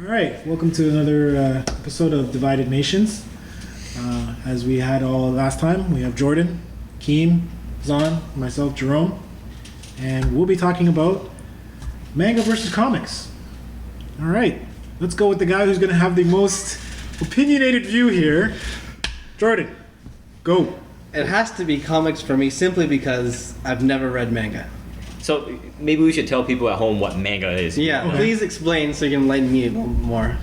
right, welcome to another episode of Divided Nations. As we had all last time, we have Jordan, Keem, Zahn, myself, Jerome, and we'll be talking about manga versus comics. All right, let's go with the guy who's going to have the most opinionated view here. Jordan, go. It has to be comics for me simply because I've never read manga. So maybe we should tell people at home what manga is. Yeah, Okay. Please explain so you can enlighten me a little more.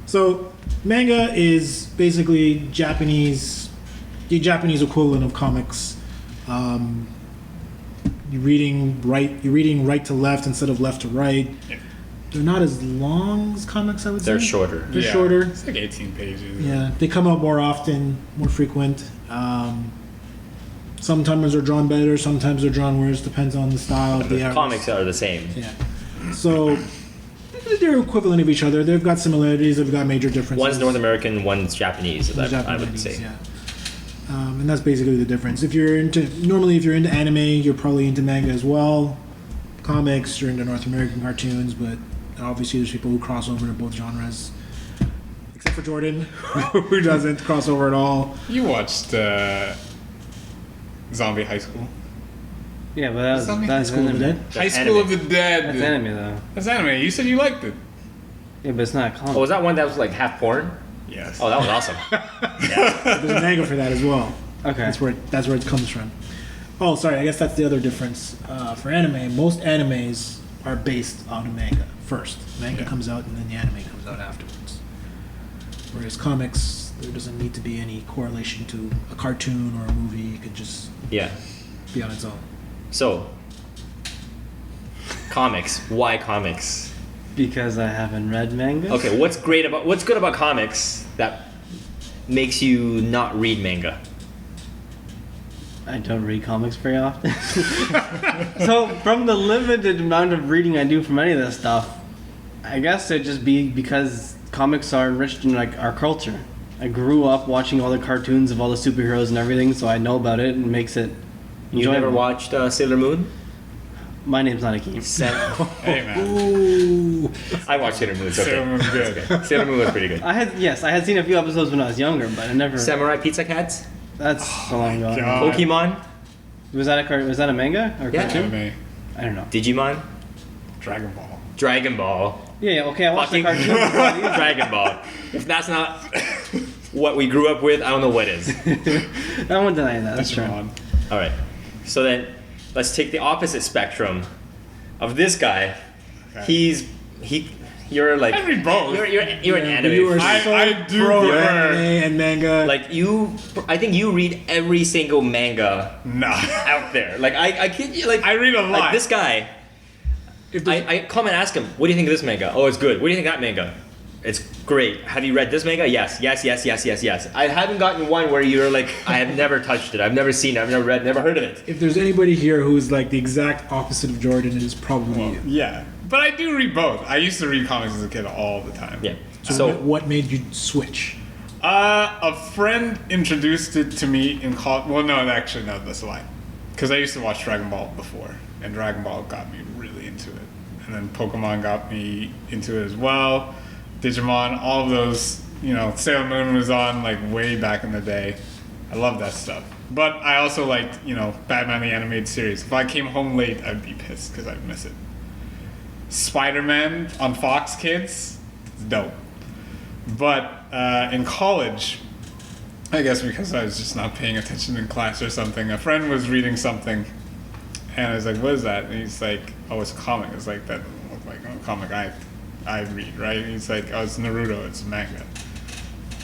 So, manga is basically the Japanese equivalent of comics. You're reading right to left instead of left to right. Yeah. They're not as long as comics, I would say. They're shorter. They're shorter. It's like 18 pages. Yeah, they come out more often, more frequent. Sometimes they're drawn better, sometimes they're drawn worse. Depends on the style of the artist. Comics are the same. Yeah. So they're equivalent of each other. They've got similarities. They've got major differences. One's North American, one's Japanese. One's I would Japanese, say. yeah. And that's basically the difference. If you're into anime, you're probably into manga as well. Comics, you're into North American cartoons, but obviously there's people who cross over to both genres. Except for Jordan, who doesn't cross over at all. You watched Zombie High School. Yeah, but that's High School of the anime. Dead. High School of the That's Dead. anime though. That's anime. You said you liked it. Yeah, but it's not a comic. Oh, was that one that was like half porn? Yes. Oh, that was awesome. There's a manga for that as well. Okay. That's where it comes from. Oh, sorry. I guess that's the other difference. For anime, most animes are based on a manga first. Manga Yeah. comes out and then the anime comes out afterwards. Whereas comics, there doesn't need to be any correlation to a cartoon or a movie. It could just Yeah. be on its own. So, comics. Why comics? Because I haven't read manga. Okay, what's good about comics that makes you not read manga? I don't read comics very often. So from the limited amount of reading I do from any of this stuff, I guess it'd just be because comics are enriched in like our culture. I grew up watching all the cartoons of all the superheroes and everything, so I know about it and it makes it You enjoyable. never watched Sailor Moon? My name's not a key. Hey, man. Ooh. I watched Sailor Moon. It's okay. Sailor Moon's good. Sailor Moon was pretty good. I had seen a few episodes when I was younger, but I never. Samurai Pizza Cats? That's so long ago. God. Pokemon? Was that a manga or Yeah. cartoon? Anime. I don't know. Digimon? Dragon Ball. Dragon Ball. Yeah, okay, I watched the Fucking cartoon. Dragon Ball. If that's not what we grew up with, I don't know what is. I won't deny that. That's true. Digimon. All right. So then, let's take the opposite spectrum of this guy. Okay. You're like. I read both. You're an anime. You are I- so I do pro prefer- anime and manga. like I think you read every single manga Nah. out there. Like I kid you. Like I read a lot. Like this guy. If there's- I come and ask him, what do you think of this manga? Oh, it's good. What do you think of that manga? It's great. Have you read this manga? Yes. I haven't gotten one where you're like, I have never touched it. I've never seen it. I've never read, never heard of it. if there's anybody here who's like the exact opposite of Jordan, it is probably Well, you. yeah. But I do read both. I used to read comics as a kid all the time. Yeah. So, So what made you switch? A friend introduced it to me in college. Well, no, actually, no, that's a lie. Because I used to watch Dragon Ball before, and Dragon Ball got me really into it. And then Pokemon got me into it as well. Digimon, all of those, Sailor Moon was on like way back in the day. I love that stuff. But I also liked, Batman the Animated Series. If I came home late, I'd be pissed because I'd miss it. Spider-Man on Fox Kids, it's dope. But in college, I guess because I was just not paying attention in class or something, a friend was reading something, and I was like, "What is that?" And he's like, "Oh, it's a comic." It's like that looked like a comic I read, right? And he's like, "Oh, it's Naruto. It's a manga."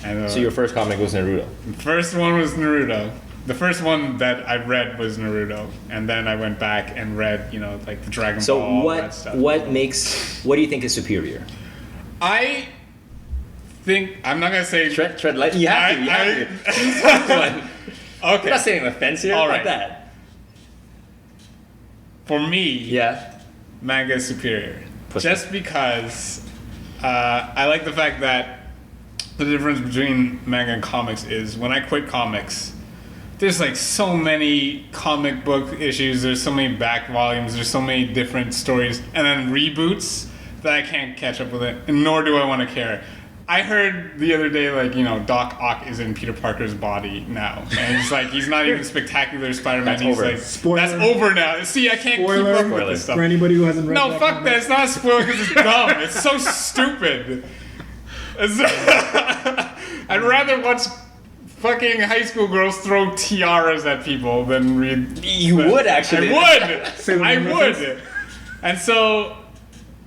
And so your first comic was Naruto. first one was Naruto. The first one that I read was Naruto, and then I went back and read, like the Dragon So Ball, all that stuff. what do you think is superior? I think I'm not gonna say. Tread light. You have to. You have to. Choose one. Okay. I'm not saying offense here. All Like right. that. For me, Yeah. manga is superior. Push Just because I like the fact that the difference between manga and comics is when I quit comics, there's like so many comic book issues, there's so many back volumes, there's so many different stories, and then reboots that I can't catch up with it, and nor do I want to care. I heard the other day, like, you know, Doc Ock is in Peter Parker's body now, and it's like he's not even spectacular Spider-Man. That's He's over. like, Spoiler. that's over now. See, I can't Spoiler. keep up with this stuff. For anybody who hasn't read No, that fuck comic. that. It's not a spoiler because it's dumb. It's so stupid. I'd rather watch fucking high school girls throw tiaras at people than read. You would actually. I Say would. what I you would. And so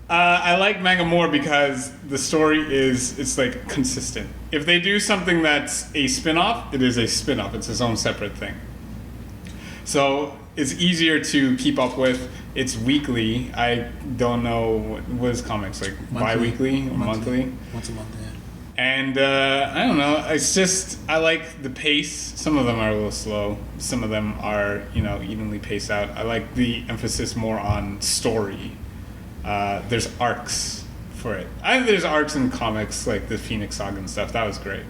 I like manga more because the story it's like consistent. If they do something that's a spin-off, it is a spin-off. It's its own separate thing. So it's easier to keep up with. It's weekly. I don't know what is comics like bi-weekly or monthly. Once a month, yeah. And I don't know. It's just I like the pace. Some of them are a little slow. Some of them are evenly paced out. I like the emphasis more on story. There's arcs for it. I think there's arcs in comics like the Phoenix Saga and stuff. That was great.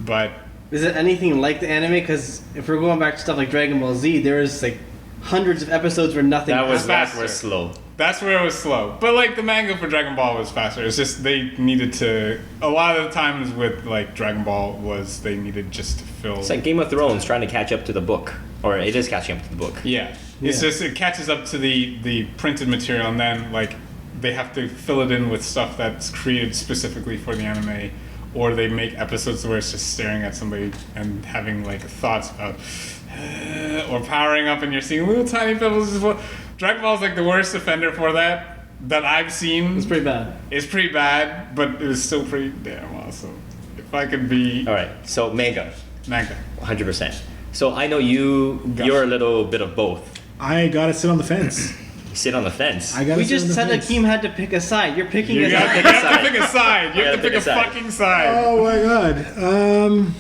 But Is it anything like the anime? Because if we're going back to stuff like Dragon Ball Z, there's like hundreds of episodes where nothing happens. That was slow. that's where it was slow. But like the manga for Dragon Ball was faster. It's just they needed to. A lot of the times with like Dragon Ball was they needed just to fill. It's like Game of Thrones trying to catch up to the book, or it is catching up to the book. Yeah. It's Yeah. just it catches up to the printed material, and then like they have to fill it in with stuff that's created specifically for the anime, or they make episodes where it's just staring at somebody and having like thoughts about or powering up, and you're seeing little tiny pebbles. Dragon Ball is like the worst offender for that I've seen. It's pretty bad. It's pretty bad, but it was still pretty damn awesome. If I could be All right, so manga, manga. 100%. So I know you're a little bit of both. I gotta sit on the fence. You sit on the fence. I gotta We sit on just the said fence. Akeem had to pick a side. You're picking You a have, side. you have to pick a side. You have to pick a side. fucking side. Oh my god.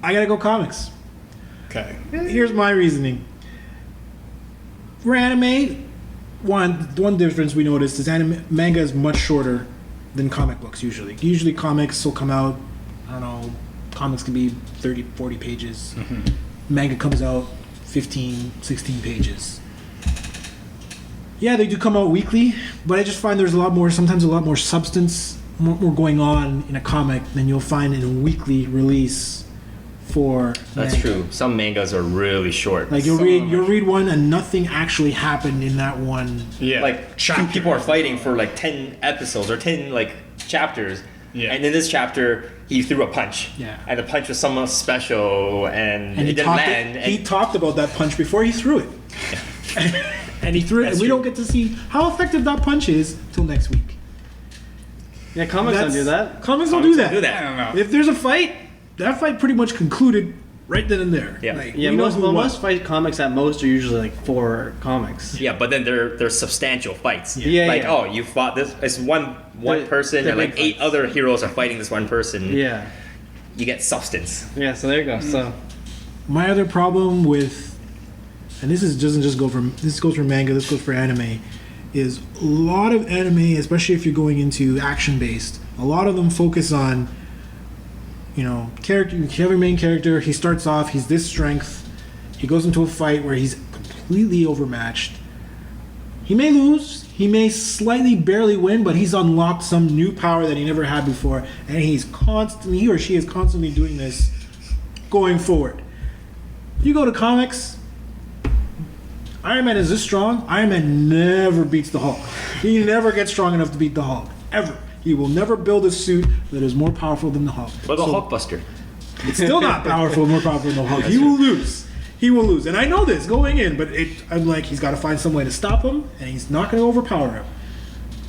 I gotta go comics. Okay. Here's my reasoning. For anime, one difference we noticed is manga is much shorter than comic books usually. Usually comics will come out, I don't know, comics can be 30, 40 pages. Manga comes out 15, 16 pages. Yeah, they do come out weekly, but I just find there's sometimes a lot more substance, more going on in a comic than you'll find in a weekly release for That's manga. true. Some mangas are really short. Like you'll read one and nothing actually happened in that one. Yeah. like two people are fighting for like 10 episodes or 10 like chapters. Yeah. And in this chapter, he threw a punch. Yeah. And the punch was somewhat special, and And it didn't land. he talked about that punch before he threw it. And he threw it, That's and we true. don't get to see how effective that punch is till next week. Yeah, comics don't do that. Comics don't do that. do that. I don't know. If there's a fight, that fight pretty much concluded right then and there. Yeah. Like, Yeah, we know most who won. fight comics at most are usually like 4 comics. Yeah, but then they're substantial fights. Yeah, like, yeah. oh, you fought this. It's one They're- person, they're and like big 8 other heroes are fighting this one person. Yeah. You get substance. Yeah, so there you go. So My other problem with, and doesn't just go from this goes for manga, this goes for anime, is a lot of anime, especially if you're going into action based, a lot of them focus on, character. You have a main character. He starts off. He's this strength. He goes into a fight where he's completely overmatched. He may lose. He may slightly barely win, but he's unlocked some new power that he never had before, and he or she is constantly doing this going forward. You go to comics, Iron Man is this strong. Iron Man never beats the Hulk. He never gets strong enough to beat the Hulk, ever. He will never build a suit that is more powerful than the Hulk. But the So Hulkbuster. it's still not powerful, more powerful than the Hulk. He will lose. He will lose. And I know this going in, but I'm like, he's got to find some way to stop him, and he's not going to overpower him.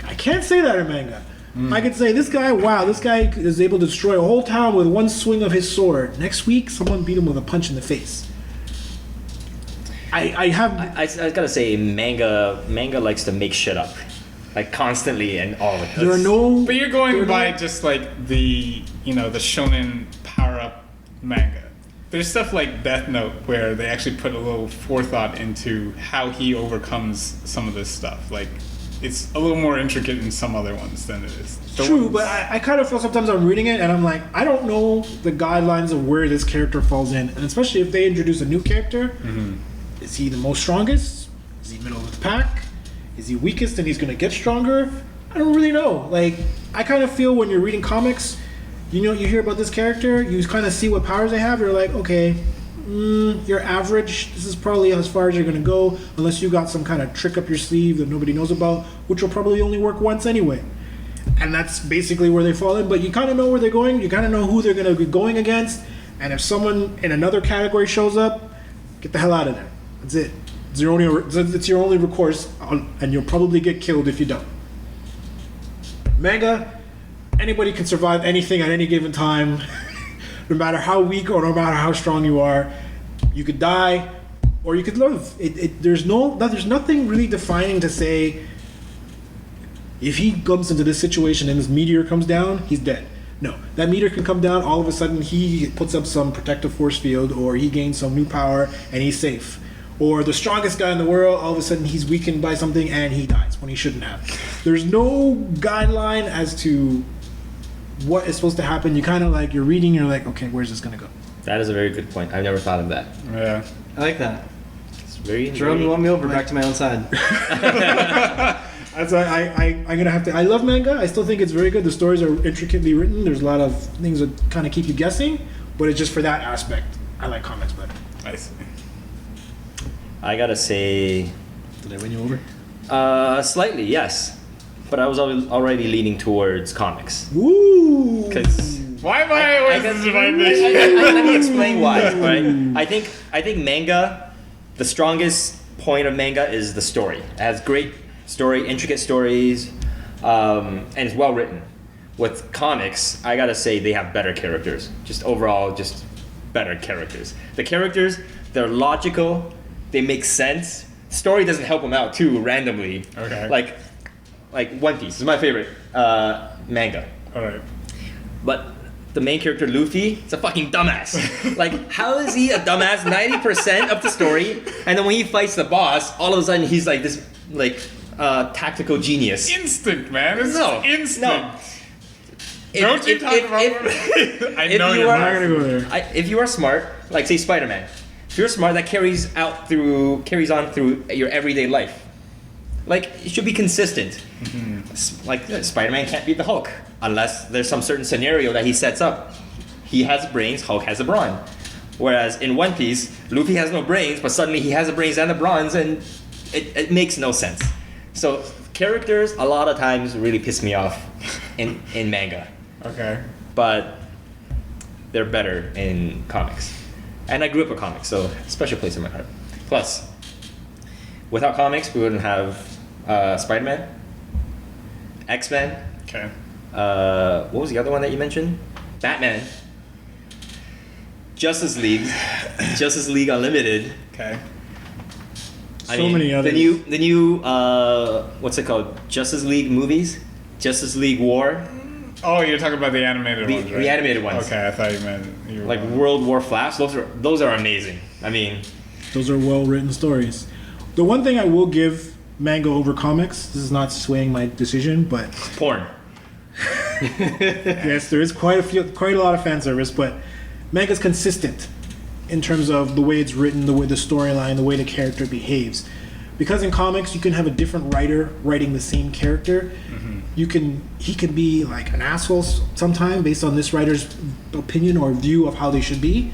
I can't say that in manga. I could say, this guy is able to destroy a whole town with one swing of his sword. Next week, someone beat him with a punch in the face. I gotta say, manga likes to make shit up, like constantly and all of it. there are no... But you're going there are by no- just like the the shonen power up manga. There's stuff like Death Note where they actually put a little forethought into how he overcomes some of this stuff. Like it's a little more intricate in some other ones than it is. The True, ones- but I kind of feel sometimes I'm reading it and I'm like, I don't know the guidelines of where this character falls in. And especially if they introduce a new character, is he the most strongest? Is he middle of the pack? Is he weakest and he's going to get stronger? I don't really know. Like, I kind of feel when you're reading comics, you know, you hear about this character, you kind of see what powers they have. You're like, okay, you're average. This is probably as far as you're gonna go, unless you got some kind of trick up your sleeve that nobody knows about, which will probably only work once anyway. And that's basically where they fall in. But you kind of know where they're going. You kind of know who they're gonna be going against. And if someone in another category shows up, get the hell out of there. That's it. It's your only recourse, and you'll probably get killed if you don't. Manga, anybody can survive anything at any given time, no matter how weak or no matter how strong you are. You could die, or you could live. There's nothing really defining to say. If he comes into this situation and this meteor comes down, he's dead. No, that meteor can come down. All of a sudden, he puts up some protective force field, or he gains some new power, and he's safe. Or the strongest guy in the world, all of a sudden he's weakened by something and he dies when he shouldn't have. There's no guideline as to what is supposed to happen. You kind of like, you're reading, you're like, okay, where's this going to go? That is a very good point. I've never thought of that. Yeah. I like that. It's very. Jerome, you want me over? Back to my own side. That's I'm gonna have to. I love manga. I still think it's very good. The stories are intricately written. There's a lot of things that kind of keep you guessing, but it's just for that aspect. I like comics better. I see. I gotta say, Did I win you over? slightly yes, but I was already leaning towards comics. Woo! Because Why am I always this divine let me explain why. Right? I think manga, the strongest point of manga is the story. It has great story, intricate stories, and it's well written. With comics, I gotta say they have better characters. Just overall, just better characters. The characters, they're logical, they make sense. Story doesn't help them out too randomly. Okay. Like One Piece is my favorite manga. All right. But the main character, Luffy, is a fucking dumbass. Like, how is he a dumbass 90% of the story, and then when he fights the boss, all of a sudden he's like this, like, tactical genius. Instant, man. It's No, instant. no. Don't you talk about I know you're I'm not not gonna go there. If you are smart, like say Spider-Man, if you're smart, that carries on through your everyday life. Like, it should be consistent. Like, Spider-Man can't beat the Hulk unless there's some certain scenario that he sets up. He has brains, Hulk has a brawn. Whereas in One Piece, Luffy has no brains, but suddenly he has the brains and the bronze, and it makes no sense. So characters a lot of times really piss me off in manga, Okay. but they're better in comics. And I grew up with comics, so special place in my heart. Plus, without comics, we wouldn't have Spider-Man, X-Men. Okay. What was the other one that you mentioned? Batman, Justice League, Justice League Unlimited. Okay. So many others. The new what's it called? Justice League movies, Justice League War, Oh, you're talking about the animated ones, right? the animated ones. Okay, I thought you meant you were Like World War Flash. Those are amazing. I mean, Those are well-written stories. The one thing I will give manga over comics, this is not swaying my decision, but porn. yes, there is quite a lot of fan service, but manga's consistent in terms of the way it's written, the way the storyline, the way the character behaves. Because in comics, you can have a different writer writing the same character. He can be like an asshole sometime based on this writer's opinion or view of how they should be,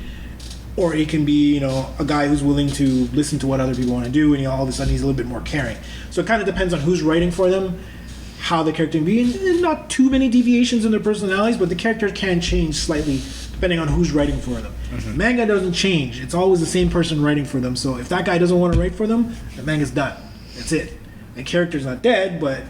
or he can be, a guy who's willing to listen to what other people want to do, and all of a sudden he's a little bit more caring. So it kind of depends on who's writing for them, how the character can be, and not too many deviations in their personalities, but the character can change slightly depending on who's writing for them. Manga doesn't change. It's always the same person writing for them. So if that guy doesn't want to write for them, the manga's done. That's it. The character's not dead, but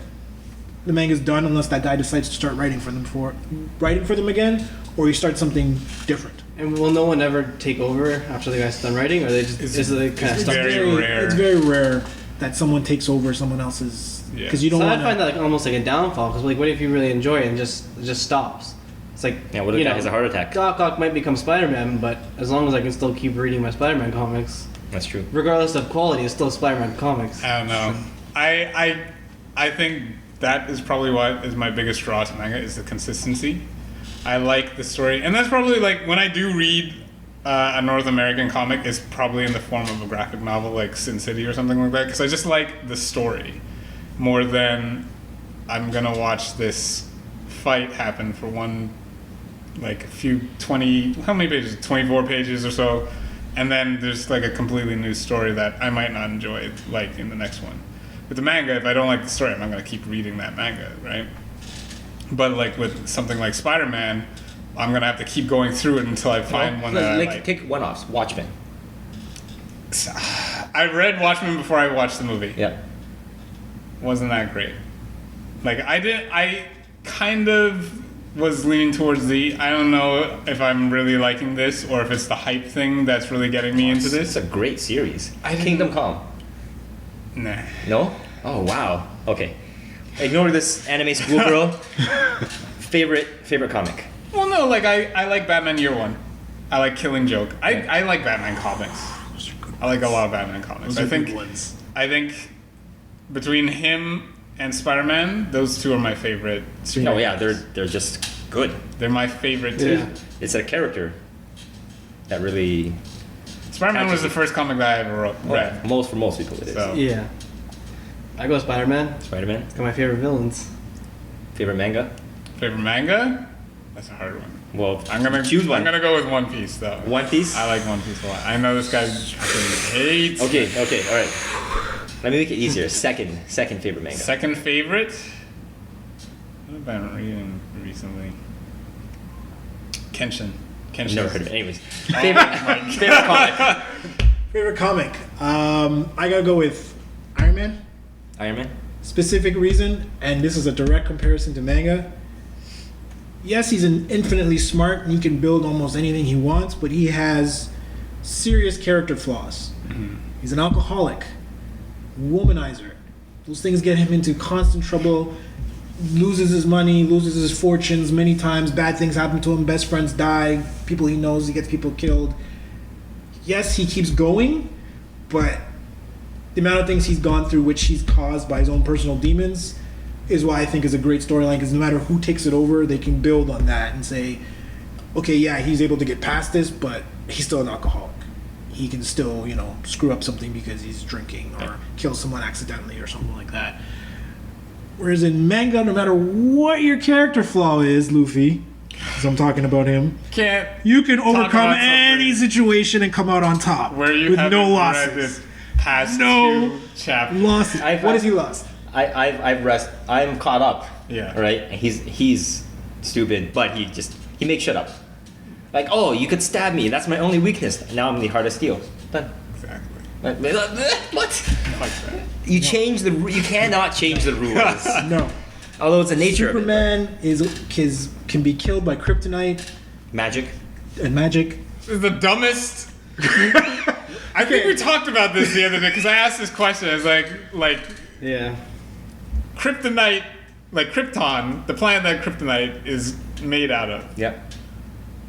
the manga's done unless that guy decides to start writing for them again, or you start something different. And will no one ever take over after the guy's done writing, or they just they kind of it's stuck? very rare. It's very rare that someone takes over someone else's, because you don't So want I find that like almost like a downfall, because like, what if you really enjoy it and just stops? It's like, Yeah, what if the guy has a heart attack? Doc Ock might become Spider-Man, but as long as I can still keep reading my Spider-Man comics, That's true. regardless of quality, it's still Spider-Man comics. I don't know. I think that is probably what is my biggest draw to manga is the consistency. I like the story, and that's probably like when I do read a North American comic, it's probably in the form of a graphic novel like Sin City or something like that, because I just like the story more than I'm gonna watch this fight happen for one, like a few 20, how many pages? 24 pages or so, and then there's like a completely new story that I might not enjoy, like in the next one. With the manga, if I don't like the story, I'm not gonna keep reading that manga, right? But like with something like Spider-Man, I'm gonna have to keep going through it until I find one that I like. Take one-offs. Watchmen. I read Watchmen before I watched the movie. Yeah. Wasn't that great. Like I kind of was leaning towards I don't know if I'm really liking this or if it's the hype thing that's really getting me into this. It's a great series. I didn't- Kingdom Come. Nah. No? Oh wow. Okay. Ignore this anime schoolgirl. favorite comic. Well, no, like I like Batman Year One. I like Killing Joke. I like Batman comics. I like a lot of Batman comics. Those are good ones. I think between him and Spider-Man, those two are my favorite. Oh yeah, they're just good. They're my favorite too. Yeah. It's a character that really Spider-Man was the first comic that I ever read. for most people it is. So- Yeah. I go Spider-Man. Spider-Man. Got my favorite villains. Favorite manga? Favorite manga? That's a hard one. Well, I'm gonna choose one. I'm gonna go with One Piece though. One Piece? I like One Piece a lot. I know this guy fucking hates. Okay, all right. Let me make it easier. Second favorite manga. Second favorite? What have I been reading recently? Kenshin. Never heard of it. Anyways, favorite comic. Favorite comic? I gotta go with Iron Man. Iron Man. Specific reason, and this is a direct comparison to manga. Yes, he's an infinitely smart and he can build almost anything he wants, but he has serious character flaws. He's an alcoholic, womanizer. Those things get him into constant trouble, loses his money, loses his fortunes many times, bad things happen to him, best friends die, people he knows, he gets people killed. Yes, he keeps going, but the amount of things he's gone through, which he's caused by his own personal demons, is why I think is a great storyline, because no matter who takes it over, they can build on that and say, okay, yeah, he's able to get past this, but he's still an alcoholic. He can still, screw up something because he's drinking or kill someone accidentally or something like that. Whereas in manga, no matter what your character flaw is, Luffy, because I'm talking about him, you can overcome about any situation and come out on top Where you with haven't no read losses. this past No two chapters. Losses. What has he lost? I'm caught up. Yeah. Right. And he's stupid, but he makes shit up. Like, oh, you could stab me. That's my only weakness. Now I'm the hardest steal. Done. Exactly. What? Like that. You cannot change the rules. No. Although it's a nature Superman can be killed by kryptonite of it. Magic. and magic. This is the dumbest. I think we talked about this the other day because I asked this question. I was like Yeah. kryptonite, like Krypton, the planet that kryptonite is made out of. Yep.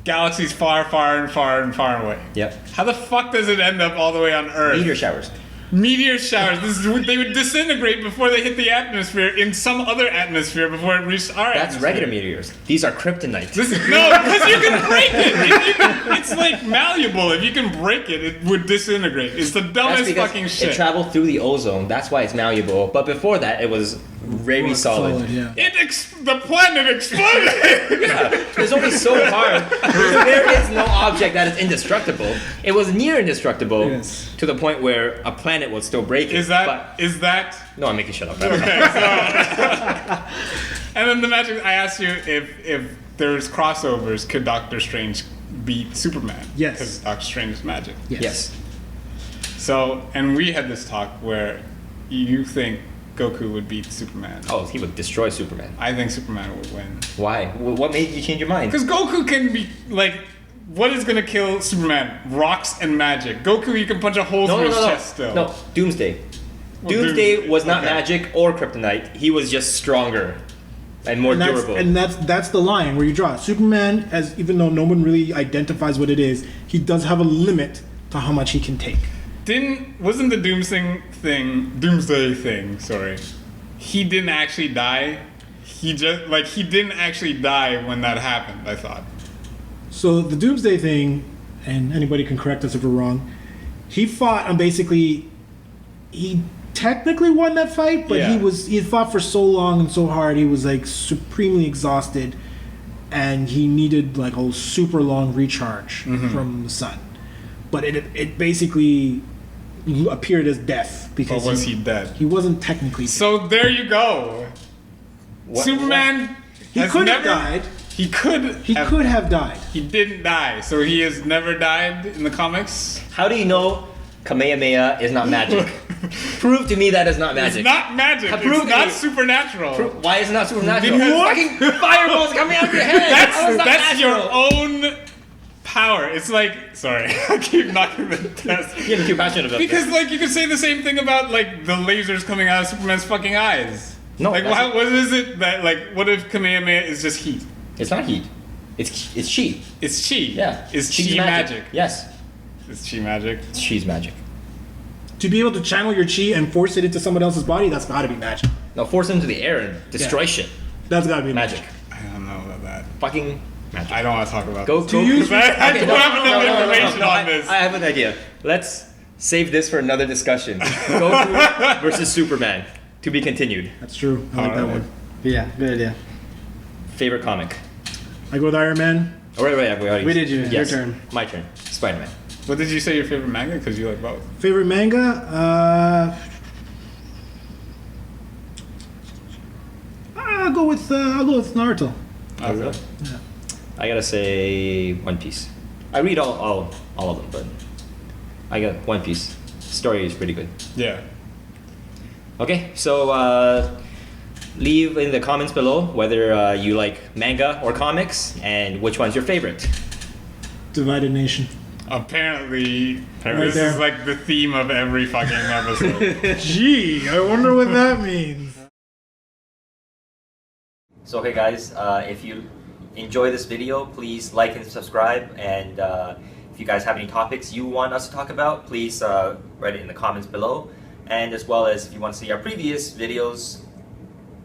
Galaxies far, far, and far, and far away. Yep. How the fuck does it end up all the way on Earth? Meteor showers. Meteor showers. They would disintegrate before they hit the atmosphere in some other atmosphere before it reached our That's atmosphere. regular meteors. These are kryptonite. No, because you can break it. It's like malleable. If you can break it, it would disintegrate. It's the That's dumbest because fucking shit. it traveled through the ozone. That's why it's malleable. But before that, it was very solid. Yeah. The planet exploded. Yeah, it's only so hard. There is no object that is indestructible. It was near indestructible Yes. to the point where a planet would still break it. Is that? No, I'm making shit up. Okay, so. And then the magic. I asked you if there's crossovers, could Doctor Strange beat Superman? Yes. Because Doctor Strange is magic. Yes. So, and we had this talk where you think Goku would beat Superman. Oh, he would destroy Superman. I think Superman would win. Why? What made you change your mind? Because Goku can be like, what is gonna kill Superman? Rocks and magic. Goku, you can punch a hole through his chest still. No, Doomsday. Well, Doomsday was not okay. magic or kryptonite. He was just stronger and more durable. And that's the line where you draw. Superman, as even though no one really identifies what it is, he does have a limit to how much he can take. Wasn't the Doomsday thing, sorry. He didn't actually die. He didn't actually die when that happened, I thought. So the Doomsday thing, and anybody can correct us if we're wrong, he fought on basically, he technically won that fight, but Yeah. he had fought for so long and so hard. He was like supremely exhausted, and he needed like a super long recharge from the sun. But it basically appeared as death Or because was he dead? he wasn't technically dead. So there you go. What- Superman. He has could have never- died. He could. He could have died. He didn't die, so he has never died in the comics. How do you know Kamehameha is not magic? Prove to me that is not magic. It's not magic. Prove It's not me. supernatural. Why is it not supernatural? What? Fucking fireballs coming out of your head. How is that That's your natural? own power. It's like, sorry, I keep knocking the desk. You're getting too passionate about Because this. like you could say the same thing about like the lasers coming out of Superman's fucking eyes. No, like that's- what is it that like what if Kamehameha is just heat? It's not heat. It's chi. It's chi. Yeah. It's Chi's chi magic. Yes. It's chi magic. It's chi's magic. To be able to channel your chi and force it into someone else's body, that's got to be magic. No, force it into the air and destroy Yeah. shit. That's got to be Magic. I don't know about that. Fucking magic. I don't want to talk about Go this. go. use- I Okay, don't have enough information on I, this. I have an idea. Let's save this for another discussion. Goku versus Superman. To be continued. That's true. I like that Alright. one. But yeah, good idea. Favorite comic. I go with Iron Man. Oh, right. We already. We did your Yes. turn. My turn. Spider-Man. What did you say your favorite manga? Because you like both. Favorite manga? I'll go with Naruto. Oh, really? Yeah. I gotta say One Piece. I read all of them, but I got One Piece. Story is pretty good. Yeah. Okay, so leave in the comments below whether you like manga or comics and which one's your favorite. Divided Nation. Apparently, Right this there. is like the theme of every fucking episode. Gee, I wonder what that means. So okay guys, if you enjoy this video, please like and subscribe, and if you guys have any topics you want us to talk about, please write it in the comments below, and as well as if you want to see our previous videos,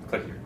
click here.